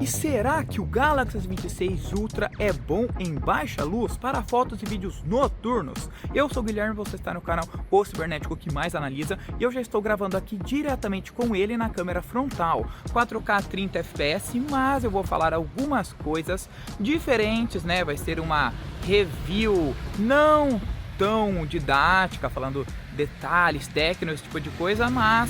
E será que o Galaxy S26 Ultra é bom em baixa luz para fotos e vídeos noturnos? Eu sou o Guilherme, você está no canal O Cibernético que mais analisa e eu já estou gravando aqui diretamente com ele na câmera frontal, 4K 30 FPS, mas eu vou falar algumas coisas diferentes, né? Vai ser uma review não tão didática, falando detalhes técnicos, esse tipo de coisa, mas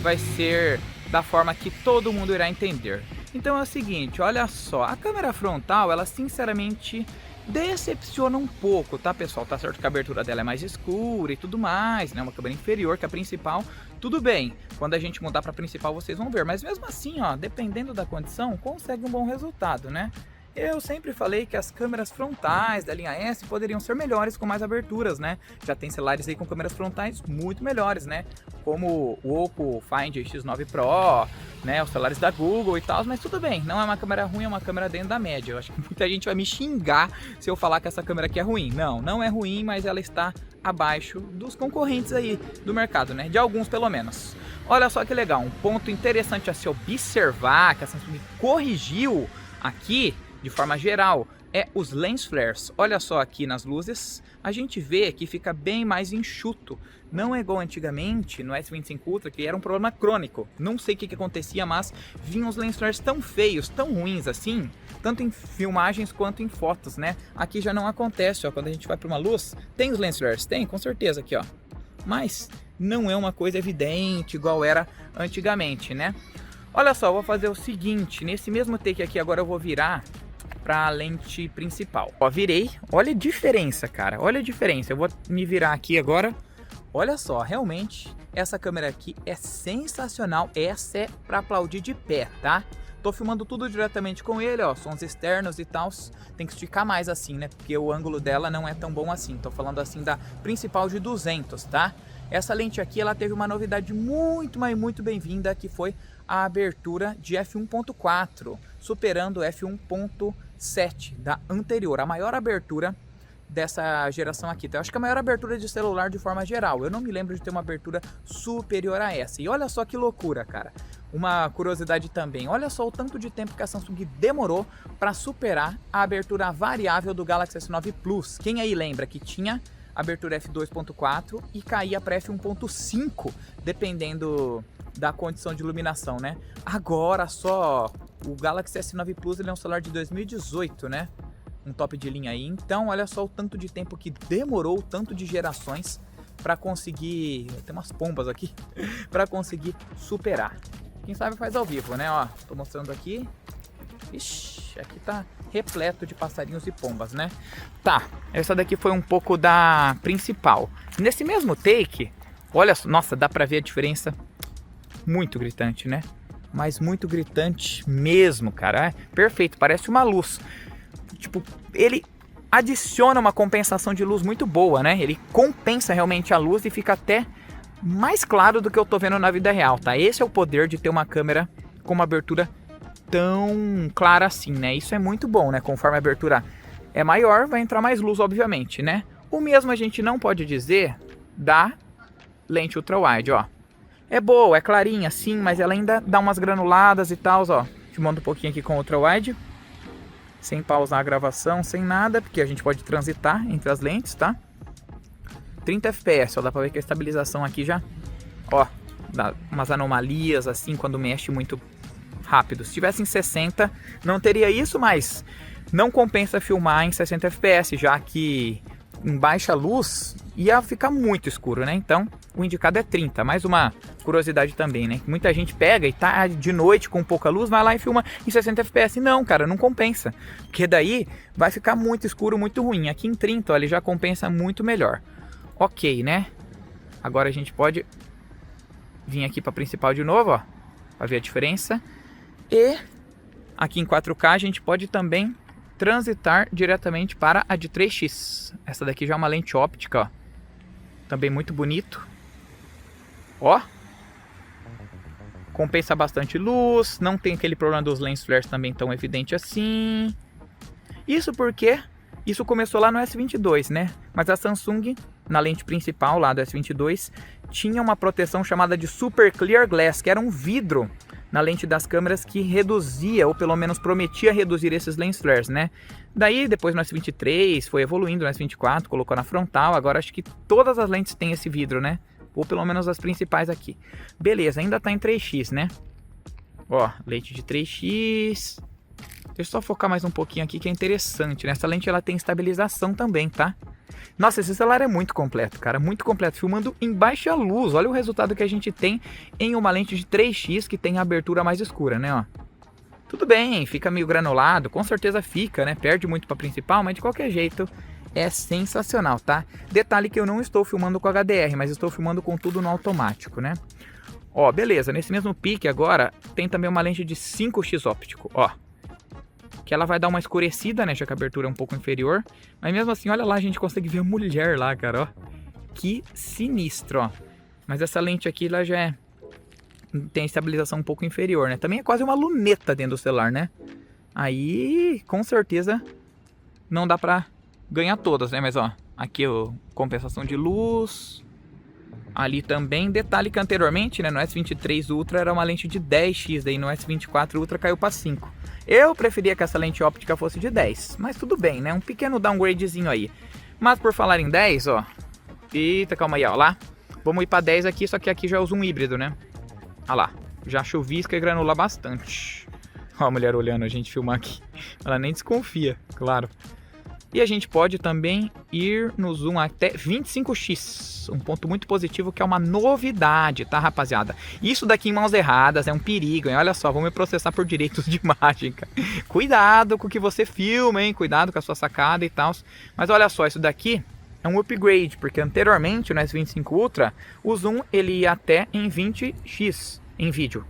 vai ser da forma que todo mundo irá entender. Então é o seguinte, olha só, a câmera frontal, ela sinceramente decepciona um pouco, tá pessoal? Tá certo que a abertura dela é mais escura e tudo mais, né? Uma câmera inferior que a principal, tudo bem. Quando a gente mudar para a principal vocês vão ver, mas mesmo assim, ó, dependendo da condição, consegue um bom resultado, né? Eu sempre falei que as câmeras frontais da linha S poderiam ser melhores com mais aberturas, né? Já tem celulares aí com câmeras frontais muito melhores, né? Como o Oppo Find X9 Pro, né? Os celulares da Google e tal, mas tudo bem, não é uma câmera ruim, é uma câmera dentro da média. Eu acho que muita gente vai me xingar se eu falar que essa câmera aqui é ruim. Não, não é ruim, mas ela está abaixo dos concorrentes aí do mercado, né? De alguns pelo menos. Olha só que legal, um ponto interessante a se observar, que a Samsung corrigiu aqui, de forma geral, é os lens flares. Olha só aqui nas luzes, a gente vê que fica bem mais enxuto. Não é igual antigamente no S25 Ultra, que era um problema crônico. Não sei o que acontecia, mas vinham os lens flares tão feios, tão ruins assim, tanto em filmagens quanto em fotos, né? Aqui já não acontece, ó, quando a gente vai para uma luz, tem os lens flares? Tem, com certeza aqui, ó. Mas não é uma coisa evidente igual era antigamente, né? Olha só, eu vou fazer o seguinte, nesse mesmo take aqui agora eu vou virar para a lente principal. Ó, virei, olha a diferença, cara, olha a diferença. Eu vou me virar aqui agora. Olha só, realmente essa câmera aqui é sensacional. Essa é para aplaudir de pé, tá? Tô filmando tudo diretamente com ele, ó, sons externos e tal. Tem que esticar mais assim, né? Porque o ângulo dela não é tão bom assim. Tô falando assim da principal de 200, tá? Essa lente aqui, ela teve uma novidade muito, mas muito bem-vinda, que foi a abertura de f1.4, superando o f1.7 da anterior, a maior abertura dessa geração aqui. Então, eu acho que a maior abertura de celular de forma geral. Eu não me lembro de ter uma abertura superior a essa. E olha só que loucura, cara. Uma curiosidade também, olha só o tanto de tempo que a Samsung demorou para superar a abertura variável do Galaxy S9 Plus. Quem aí lembra que tinha abertura f2.4 e caía para f1.5, dependendo da condição de iluminação, né? Agora só o Galaxy S9 Plus, ele é um celular de 2018, né? Um top de linha aí. Então, olha só o tanto de tempo que demorou, o tanto de gerações para conseguir, tem umas pombas aqui, para conseguir superar. Quem sabe faz ao vivo, né? Ó, tô mostrando aqui. Ixi, aqui tá repleto de passarinhos e pombas, né? Tá, essa daqui foi um pouco da principal. Nesse mesmo take, olha, nossa, dá pra ver a diferença muito gritante, né? Mas muito gritante mesmo, cara. É perfeito, parece uma luz. Tipo, ele adiciona uma compensação de luz muito boa, né? Ele compensa realmente a luz e fica até mais claro do que eu tô vendo na vida real, tá? Esse é o poder de ter uma câmera com uma abertura tão clara assim, né? Isso é muito bom, né? Conforme a abertura é maior, vai entrar mais luz, obviamente, né? O mesmo a gente não pode dizer da lente ultra-wide, ó. É boa, é clarinha sim, mas ela ainda dá umas granuladas e tal, ó. Filmando um pouquinho aqui com o ultra-wide, sem pausar a gravação, sem nada, porque a gente pode transitar entre as lentes, tá? 30 FPS, ó, dá pra ver que a estabilização aqui já, ó, dá umas anomalias assim quando mexe muito rápido. Se tivesse em 60, não teria isso, mas não compensa filmar em 60 FPS, já que em baixa luz ia ficar muito escuro, né? Então, o indicado é 30. Mais uma curiosidade também, né? Muita gente pega e tá de noite com pouca luz, vai lá e filma em 60 FPS. Não, cara, não compensa. Porque daí vai ficar muito escuro, muito ruim. Aqui em 30, ó, ele já compensa muito melhor. Ok, né? Agora a gente pode vir aqui para a principal de novo, ó, para ver a diferença. E aqui em 4K a gente pode também transitar diretamente para a de 3x. Essa daqui já é uma lente óptica, ó. Também muito bonito. Ó. Compensa bastante luz, não tem aquele problema dos lens flares também tão evidente assim. Isso porque isso começou lá no S22, né? Mas a Samsung, na lente principal lá do S22, tinha uma proteção chamada de Super Clear Glass, que era um vidro na lente das câmeras que reduzia, ou pelo menos prometia reduzir esses lens flares, né? Daí depois no S23 foi evoluindo, no S24 colocou na frontal, agora acho que todas as lentes têm esse vidro, né? Ou pelo menos as principais aqui. Beleza, ainda tá em 3x, né? Ó, lente de 3x. Deixa eu só focar mais um pouquinho aqui que é interessante, né? Essa lente ela tem estabilização também, tá? Nossa, esse celular é muito completo, cara, muito completo, filmando em baixa luz. Olha o resultado que a gente tem em uma lente de 3x que tem a abertura mais escura, né, ó. Tudo bem, fica meio granulado, com certeza fica, né, perde muito para principal, mas de qualquer jeito é sensacional, tá? Detalhe que eu não estou filmando com HDR, mas estou filmando com tudo no automático, né. Ó, beleza, nesse mesmo pique agora tem também uma lente de 5x óptico, ó. Que ela vai dar uma escurecida, né, já que a abertura é um pouco inferior. Mas mesmo assim, olha lá, a gente consegue ver a mulher lá, cara, ó. Que sinistro, ó. Mas essa lente aqui, ela já tem a estabilização um pouco inferior, né. Também é quase uma luneta dentro do celular, né. Aí, com certeza, não dá pra ganhar todas, né. Mas, ó, aqui, ó, compensação de luz. Ali também, detalhe que anteriormente, né, no S23 Ultra era uma lente de 10x, daí no S24 Ultra caiu para 5. Eu preferia que essa lente óptica fosse de 10, mas tudo bem, né, um pequeno downgradezinho aí. Mas por falar em 10, ó, eita, calma aí, ó, lá, vamos ir para 10 aqui, só que aqui já é um híbrido, né, olha lá, já chuvisca e granula bastante. Ó a mulher olhando a gente filmar aqui, ela nem desconfia, claro. E a gente pode também ir no zoom até 25x, um ponto muito positivo que é uma novidade, tá, rapaziada? Isso daqui em mãos erradas é um perigo, hein? Olha só, vão me processar por direitos de imagem, cara. Cuidado com o que você filma, hein? Cuidado com a sua sacada e tal. Mas olha só, isso daqui é um upgrade, porque anteriormente no S25 Ultra, o zoom ele ia até em 20x em vídeo.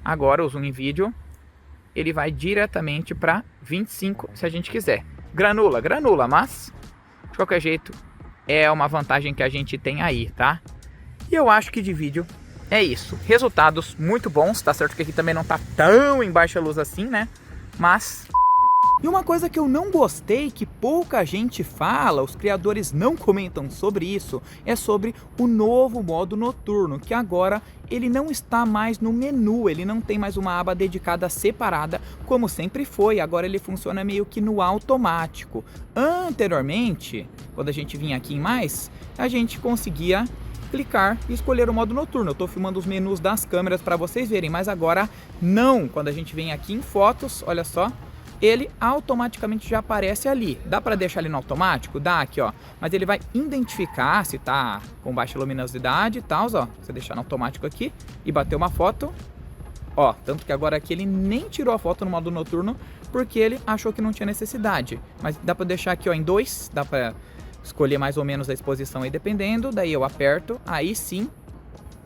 Agora o zoom em vídeo, ele vai diretamente para 25 se a gente quiser. Granula, mas de qualquer jeito é uma vantagem que a gente tem aí, tá? E eu acho que de vídeo é isso. Resultados muito bons, tá certo que aqui também não tá tão em baixa luz assim, né? Mas... E uma coisa que eu não gostei, que pouca gente fala, os criadores não comentam sobre isso, é sobre o novo modo noturno, que agora ele não está mais no menu, ele não tem mais uma aba dedicada separada, como sempre foi, agora ele funciona meio que no automático. Anteriormente, quando a gente vinha aqui em mais, a gente conseguia clicar e escolher o modo noturno. Eu estou filmando os menus das câmeras para vocês verem, mas agora não. Quando a gente vem aqui em fotos, olha só, ele automaticamente já aparece ali. Dá para deixar ele no automático? Dá aqui, ó. Mas ele vai identificar se tá com baixa luminosidade e tal, ó. Você deixar no automático aqui e bater uma foto. Ó, tanto que agora aqui ele nem tirou a foto no modo noturno porque ele achou que não tinha necessidade. Mas dá para deixar aqui, ó, em 2. Dá para escolher mais ou menos a exposição aí dependendo. Daí eu aperto, aí sim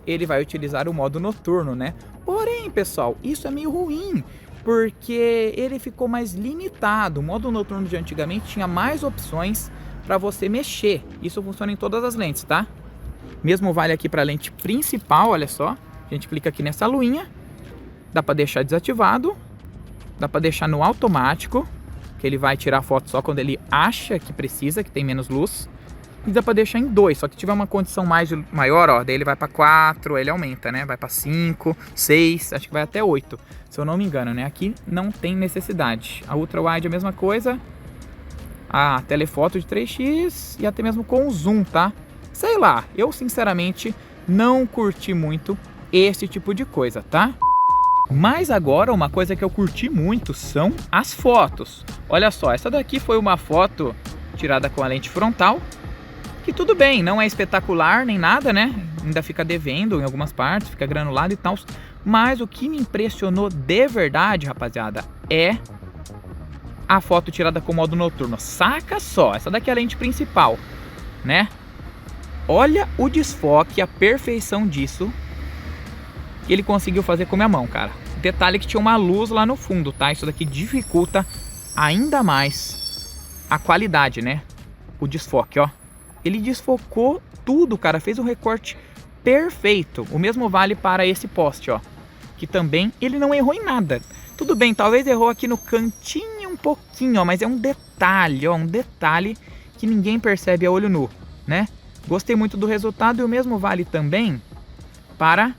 ele vai utilizar o modo noturno, né? Porém, pessoal, isso é meio ruim, porque ele ficou mais limitado. O modo noturno de antigamente tinha mais opções para você mexer. Isso funciona em todas as lentes, tá? Mesmo vale aqui para a lente principal, olha só. A gente clica aqui nessa luinha. Dá para deixar desativado. Dá para deixar no automático, que ele vai tirar foto só quando ele acha que precisa, que tem menos luz. E dá para deixar em 2, só que tiver uma condição maior, ó, daí ele vai para 4, aí ele aumenta, né? Vai para 5, 6, acho que vai até 8, se eu não me engano, né? Aqui não tem necessidade. A Ultra Wide é a mesma coisa. A telefoto de 3x e até mesmo com o zoom, tá? Sei lá, eu sinceramente não curti muito esse tipo de coisa, tá? Mas agora uma coisa que eu curti muito são as fotos. Olha só, essa daqui foi uma foto tirada com a lente frontal. Que tudo bem, não é espetacular nem nada, né? Ainda fica devendo em algumas partes, fica granulado e tal. Mas o que me impressionou de verdade, rapaziada, é a foto tirada com modo noturno. Saca só, essa daqui é a lente principal, né? Olha o desfoque, a perfeição disso que ele conseguiu fazer com a minha mão, cara. Detalhe que tinha uma luz lá no fundo, tá? Isso daqui dificulta ainda mais a qualidade, né? O desfoque, ó. Ele desfocou tudo, cara, fez um recorte perfeito. O mesmo vale para esse poste, ó, que também ele não errou em nada. Tudo bem, talvez errou aqui no cantinho um pouquinho, ó, mas é um detalhe, ó, um detalhe que ninguém percebe a olho nu, né? Gostei muito do resultado e o mesmo vale também para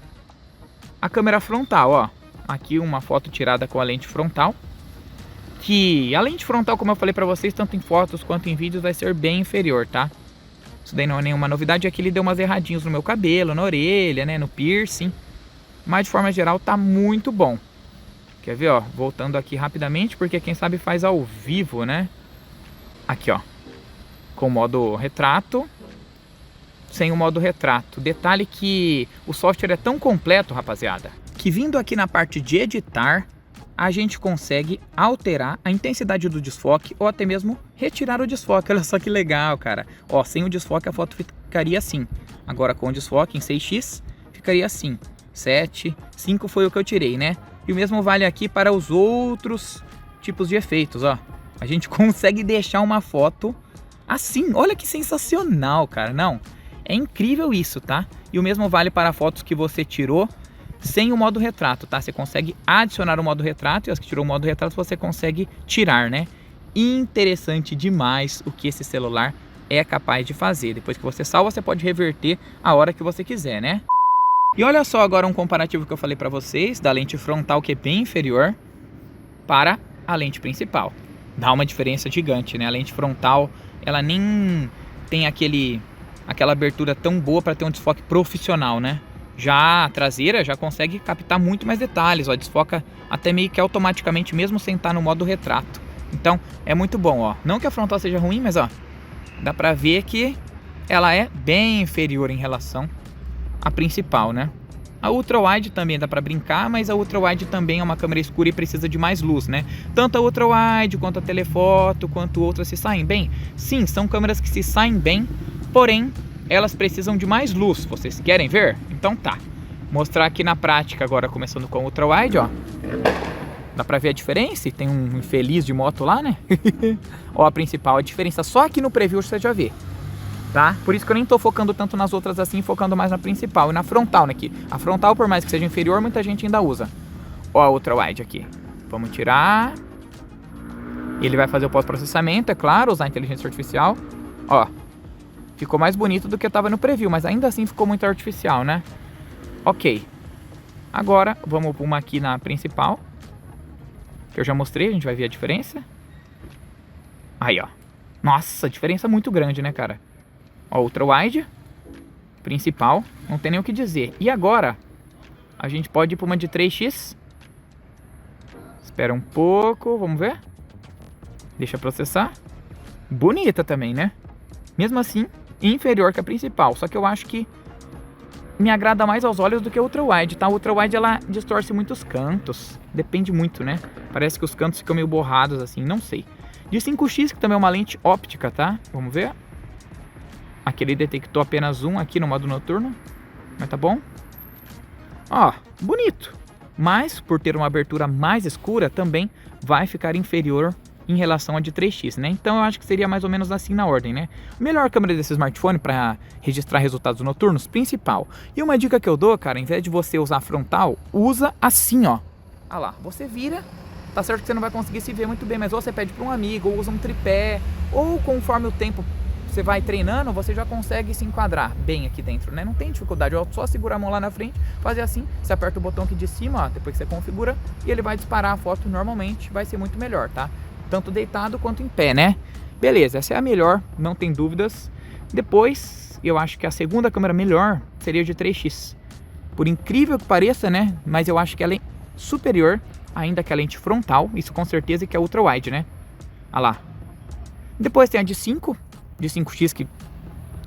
a câmera frontal, ó. aqui uma foto tirada com a lente frontal. Que a lente frontal, como eu falei pra vocês, tanto em fotos quanto em vídeos, vai ser bem inferior, tá? Isso daí não é nenhuma novidade. Aqui ele deu umas erradinhas no meu cabelo, na orelha, né, no piercing. Mas de forma geral tá muito bom. Quer ver, ó? Voltando aqui rapidamente, porque quem sabe faz ao vivo, né? Aqui, ó. Com o modo retrato. Sem o modo retrato. Detalhe que o software é tão completo, rapaziada, que vindo aqui na parte de editar, a gente consegue alterar a intensidade do desfoque ou até mesmo retirar o desfoque. Olha só que legal, cara. Ó, sem o desfoque a foto ficaria assim. Agora com o desfoque em 6x, ficaria assim. 7, 5 foi o que eu tirei, né? E o mesmo vale aqui para os outros tipos de efeitos, ó. A gente consegue deixar uma foto assim. Olha que sensacional, cara. Não, é incrível isso, tá? E o mesmo vale para fotos que você tirou sem o modo retrato, tá? Você consegue adicionar o modo retrato e as que tirou o modo retrato você consegue tirar, né? Interessante demais o que esse celular é capaz de fazer. Depois que você salva, você pode reverter a hora que você quiser, né? E olha só agora um comparativo que eu falei pra vocês da lente frontal, que é bem inferior, para a lente principal. Dá uma diferença gigante, né? A lente frontal, ela nem tem aquela abertura tão boa para ter um desfoque profissional, né? Já a traseira já consegue captar muito mais detalhes, ó, desfoca até meio que automaticamente mesmo sem estar no modo retrato. Então é muito bom, ó. Não que a frontal seja ruim, mas ó, dá pra ver que ela é bem inferior em relação à principal, né? A ultra wide também dá pra brincar, mas a ultra wide também é uma câmera escura e precisa de mais luz, né? Tanto a ultra wide quanto a telefoto, quanto outras se saem bem. Sim, são câmeras que se saem bem, porém elas precisam de mais luz. Vocês querem ver? Então tá. Mostrar aqui na prática agora, começando com o ultra wide, ó. Dá pra ver a diferença? E tem um infeliz de moto lá, né? Ó, a principal, a diferença só aqui no preview você já vê, tá? Por isso que eu nem tô focando tanto nas outras assim, focando mais na principal e na frontal, né? Aqui. A frontal, por mais que seja inferior, muita gente ainda usa. Ó a ultra wide aqui. Vamos tirar. Ele vai fazer o pós-processamento, é claro, usar a inteligência artificial. Ó. Ficou mais bonito do que estava no preview, mas ainda assim ficou muito artificial, né? Ok. Agora, vamos para uma aqui na principal, que eu já mostrei, a gente vai ver a diferença. Aí, ó. Nossa, diferença muito grande, né, cara? Ó, ultra wide, principal, não tem nem o que dizer. E agora, a gente pode ir para uma de 3x. Espera um pouco, vamos ver. Deixa processar. Bonita também, né? Mesmo assim, inferior que a principal, só que eu acho que me agrada mais aos olhos do que a ultra wide, tá? A ultra wide ela distorce muitos cantos, depende muito, né? Parece que os cantos ficam meio borrados assim, não sei. De 5x, que também é uma lente óptica, tá? Vamos ver. Aqui ele detectou apenas um aqui no modo noturno, mas tá bom. Ó, bonito, mas por ter uma abertura mais escura também vai ficar inferior em relação a de 3x, né? Então eu acho que seria mais ou menos assim na ordem, né? Melhor câmera desse smartphone para registrar resultados noturnos, principal. E uma dica que eu dou, cara, em vez de você usar frontal, usa assim, ó. Ah lá, você vira, tá certo que você não vai conseguir se ver muito bem, mas ou você pede para um amigo, ou usa um tripé, ou conforme o tempo você vai treinando, você já consegue se enquadrar bem aqui dentro, né? Não tem dificuldade, é só segurar a mão lá na frente, fazer assim, você aperta o botão aqui de cima, ó, depois que você configura, e ele vai disparar a foto normalmente, vai ser muito melhor, tá? Tanto deitado quanto em pé, né? Beleza, essa é a melhor, não tem dúvidas. Depois, eu acho que a segunda câmera melhor seria de 3x. Por incrível que pareça, né? Mas eu acho que ela é superior ainda que a lente frontal, isso com certeza, que é ultra wide, né? Olha lá. Depois tem a de 5x, que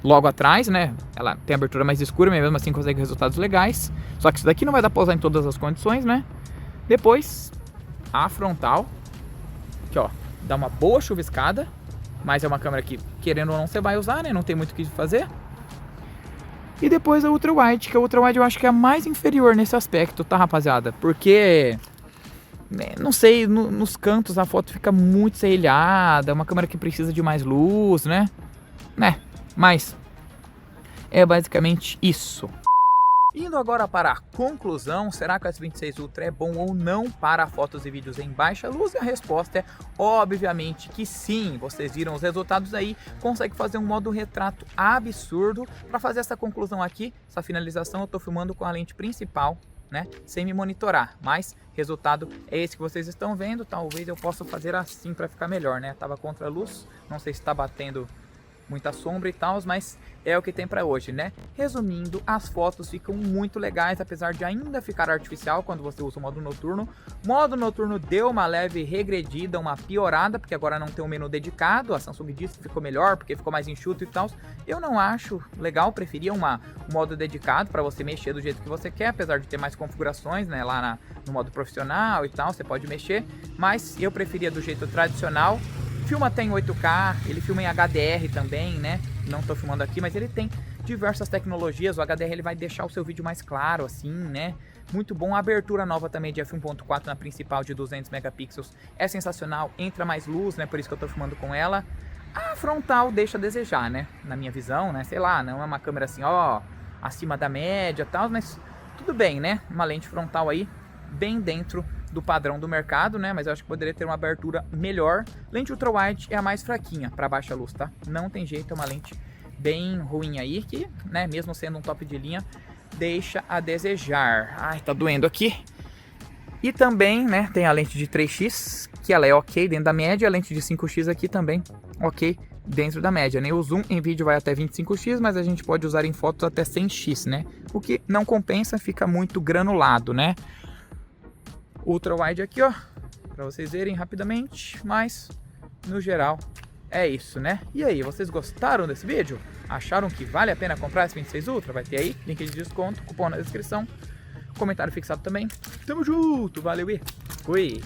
logo atrás, né? Ela tem abertura mais escura, mas mesmo assim consegue resultados legais. Só que isso daqui não vai dar pra usar em todas as condições, né? Depois, a frontal, que ó, dá uma boa chuviscada, mas é uma câmera que, querendo ou não, você vai usar, né? Não tem muito o que fazer. E depois a ultra wide, que a ultra wide eu acho que é a mais inferior nesse aspecto, tá, rapaziada? Porque, não sei, nos cantos a foto fica muito serrilhada, é uma câmera que precisa de mais luz, né? Mas é basicamente isso. Indo agora para a conclusão, será que o S26 Ultra é bom ou não para fotos e vídeos em baixa luz? E a resposta é obviamente que sim. Vocês viram os resultados aí, consegue fazer um modo retrato absurdo. Para fazer essa conclusão aqui, essa finalização, eu estou filmando com a lente principal né, sem me monitorar, mas resultado é esse que vocês estão vendo. Talvez eu possa fazer assim para ficar melhor, né, tava contra a luz, não sei se está batendo muita sombra e tal, mas é o que tem para hoje, né? Resumindo, as fotos ficam muito legais, apesar de ainda ficar artificial quando você usa o modo noturno. Modo noturno deu uma leve regredida, uma piorada, porque agora não tem um menu dedicado. A Samsung disse que ficou melhor, porque ficou mais enxuto e tal. Eu não acho legal, preferia um modo dedicado para você mexer do jeito que você quer, apesar de ter mais configurações, né? Lá no modo profissional e tal, você pode mexer, mas eu preferia do jeito tradicional. Filma até em 8K, ele filma em HDR também, né? Não tô filmando aqui, mas ele tem diversas tecnologias. O HDR ele vai deixar o seu vídeo mais claro, assim, né? Muito bom. A abertura nova também de f1.4 na principal de 200 megapixels é sensacional. Entra mais luz, né? Por isso que eu tô filmando com ela. A frontal deixa a desejar, né? Na minha visão, né? Sei lá, não é uma câmera assim, ó, acima da média e tal, mas tudo bem, né? Uma lente frontal aí bem dentro do padrão do mercado, né? Mas eu acho que poderia ter uma abertura melhor. Lente ultra-wide é a mais fraquinha para baixa luz, tá? Não tem jeito, é uma lente bem ruim aí, que, né, mesmo sendo um top de linha, deixa a desejar. Ai, tá doendo aqui. E também, né, tem a lente de 3x, que ela é ok dentro da média, a lente de 5x aqui também ok dentro da média, né? O zoom em vídeo vai até 25x, mas a gente pode usar em fotos até 100x, né? O que não compensa, fica muito granulado, né? Ultra wide aqui, ó, para vocês verem rapidamente, mas no geral é isso, né? E aí, vocês gostaram desse vídeo? Acharam que vale a pena comprar esse 26 Ultra? Vai ter aí, link de desconto, cupom na descrição, comentário fixado também. Tamo junto, valeu e fui!